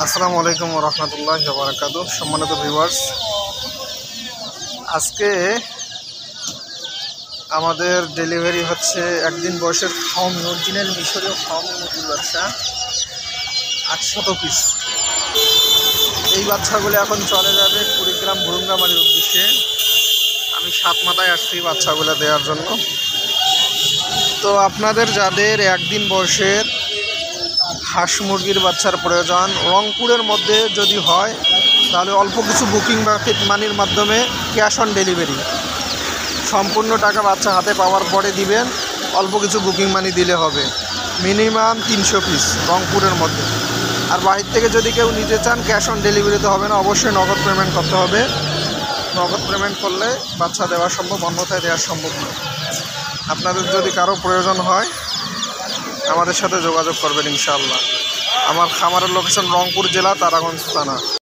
আসসালামু আলাইকুম ওয়া রাহমাতুল্লাহি ওয়া বারাকাতুহু। সম্মানিত ভিউয়ার্স, আজকে আমাদের ডেলিভারি হচ্ছে একদিন বয়সের ফাউমি, অরিজিনাল মিশরীয় ফাউমি মুরগির বাচ্চা 800 পিস। এই বাচ্চাগুলো এখন চলে যাবে কুড়িগ্রাম ভুরুঙ্গামারির উদ্দেশ্যে। আমি সাতমাথায় আসছি বাচ্চাগুলো দেওয়ার জন্য। তো আপনাদের যাদের একদিন বয়সের হাঁস মুরগির বাচ্চার প্রয়োজন, রংপুরের মধ্যে যদি হয় তাহলে অল্প কিছু বুকিং বা মানির মাধ্যমে ক্যাশ অন ডেলিভারি, সম্পূর্ণ টাকা বাচ্চা হাতে পাওয়ার পরে দিবেন। অল্প কিছু বুকিং মানি দিলে হবে, মিনিমাম 300 পিস রংপুরের মধ্যে। আর বাহির থেকে যদি কেউ নিতে চান ক্যাশ অন ডেলিভারিতে হবে না, অবশ্যই নগদ পেমেন্ট করতে হবে। নগদ পেমেন্ট করলে বাচ্চা দেওয়া সম্ভব, অন্যথায় দেওয়া সম্ভব নয়। আপনাদের যদি কারো প্রয়োজন হয় আমাদের সাথে যোগাযোগ করবেন ইনশাআল্লাহ। আমার খামারের লোকেশন রংপুর জেলা, তারাগঞ্জ থানা।